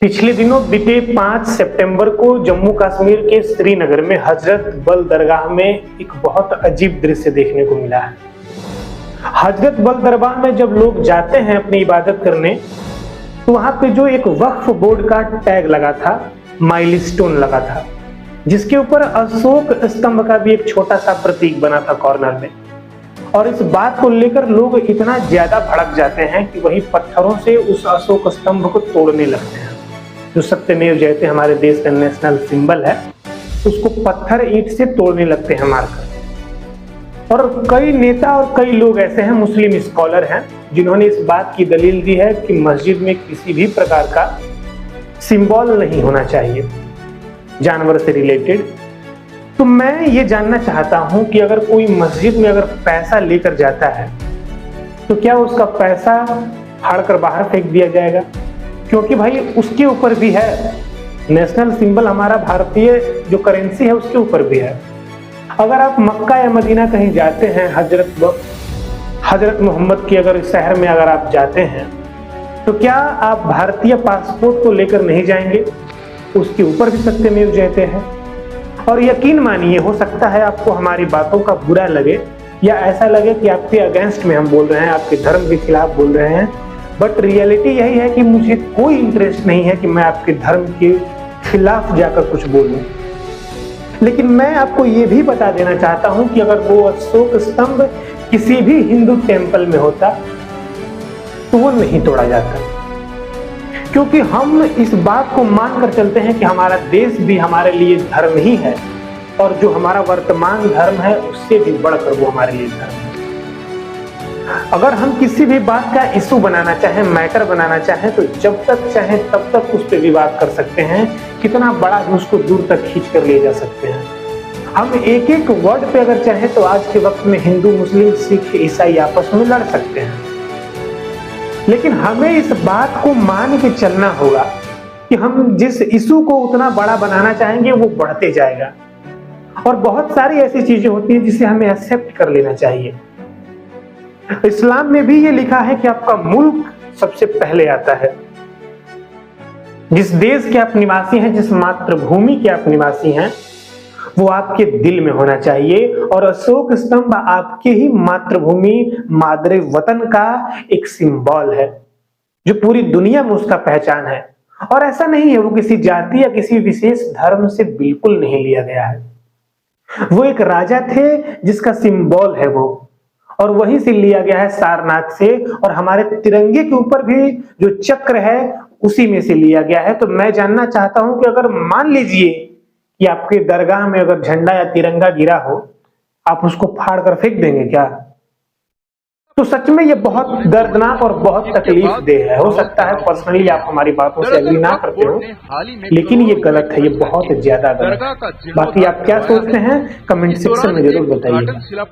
पिछले दिनों बीते 5 सितंबर को जम्मू कश्मीर के श्रीनगर में हजरत बल दरगाह में एक बहुत अजीब दृश्य देखने को मिला है। हजरत बल दरगाह में जब लोग जाते हैं अपनी इबादत करने, तो वहां पे जो एक वक्फ बोर्ड का टैग लगा था, माइलस्टोन लगा था, जिसके ऊपर अशोक स्तंभ का भी एक छोटा सा प्रतीक बना था कॉर्नर में। और इस बात को लेकर लोग इतना ज्यादा भड़क जाते हैं कि वही पत्थरों से उस अशोक स्तंभ को तोड़ने लगते हैं। जो सत्यमेव जयते हमारे देश का नेशनल सिंबल है, उसको पत्थर ईंट से तोड़ने लगते हैं मारकर। और कई नेता और कई लोग ऐसे हैं, मुस्लिम स्कॉलर हैं, जिन्होंने इस बात की दलील दी है कि मस्जिद में किसी भी प्रकार का सिंबल नहीं होना चाहिए जानवर से रिलेटेड। तो मैं ये जानना चाहता हूं कि अगर कोई मस्जिद में अगर पैसा लेकर जाता है, तो क्या उसका पैसा फाड़ कर बाहर फेंक दिया जाएगा? क्योंकि भाई उसके ऊपर भी है, नेशनल सिंबल हमारा भारतीय जो करेंसी है उसके ऊपर भी है। अगर आप मक्का या मदीना कहीं जाते हैं, हजरत मोहम्मद की अगर शहर में अगर आप जाते हैं, तो क्या आप भारतीय पासपोर्ट को लेकर नहीं जाएंगे? उसके ऊपर भी सत्यमेव जयते हैं। और यकीन मानिए, हो सकता है आपको हमारी बातों का बुरा लगे या ऐसा लगे कि आपके अगेंस्ट में हम बोल रहे हैं, आपके धर्म के खिलाफ बोल रहे हैं, बट रियलिटी यही है कि मुझे कोई इंटरेस्ट नहीं है कि मैं आपके धर्म के खिलाफ जाकर कुछ बोलूं। लेकिन मैं आपको ये भी बता देना चाहता हूं कि अगर वो अशोक स्तंभ किसी भी हिंदू टेम्पल में होता, तो वो नहीं तोड़ा जाता। क्योंकि हम इस बात को मानकर चलते हैं कि हमारा देश भी हमारे लिए धर्म ही है, और जो हमारा वर्तमान धर्म है उससे भी बढ़कर वो हमारे लिए धर्म है। अगर हम किसी भी बात का इशू बनाना चाहें, मैटर बनाना चाहें, तो जब तक चाहें तब तक उस पर विवाद कर सकते हैं, कितना बड़ा भी उसको दूर तक खींच कर ले जा सकते हैं। हम एक एक वर्ड पे अगर चाहें तो आज के वक्त में हिंदू, मुस्लिम, सिख, ईसाई आपस में लड़ सकते हैं। लेकिन हमें इस बात को मान के चलना होगा कि हम जिस इशू को उतना बड़ा बनाना चाहेंगे वो बढ़ते जाएगा। और बहुत सारी ऐसी चीजें होती हैं जिसे हमें एक्सेप्ट कर लेना चाहिए। इस्लाम में भी ये लिखा है कि आपका मुल्क सबसे पहले आता है। जिस देश के आप निवासी हैं, जिस मातृभूमि के आप निवासी हैं, वो आपके दिल में होना चाहिए। और अशोक स्तंभ आपके ही मातृभूमि, मादरे वतन का एक सिंबल है, जो पूरी दुनिया में उसका पहचान है। और ऐसा नहीं है वो किसी जाति या किसी विशेष धर्म से बिल्कुल नहीं लिया गया है। वो एक राजा थे जिसका सिंबल है वो, और वहीं से लिया गया है सारनाथ से। और हमारे तिरंगे के ऊपर भी जो चक्र है उसी में से लिया गया है। तो मैं जानना चाहता हूं कि अगर मान लीजिए कि आपके दरगाह में अगर झंडा या तिरंगा गिरा हो, आप उसको फाड़ कर फेंक देंगे क्या? तो सच में ये बहुत दर्दनाक और बहुत तकलीफ देह है। हो सकता है पर्सनली आप हमारी बातों से एग्री ना करते हो, लेकिन ये गलत है, ये बहुत ज्यादा गलत है। बाकी आप क्या सोचते हैं कमेंट सेक्शन में जरूर बताइए।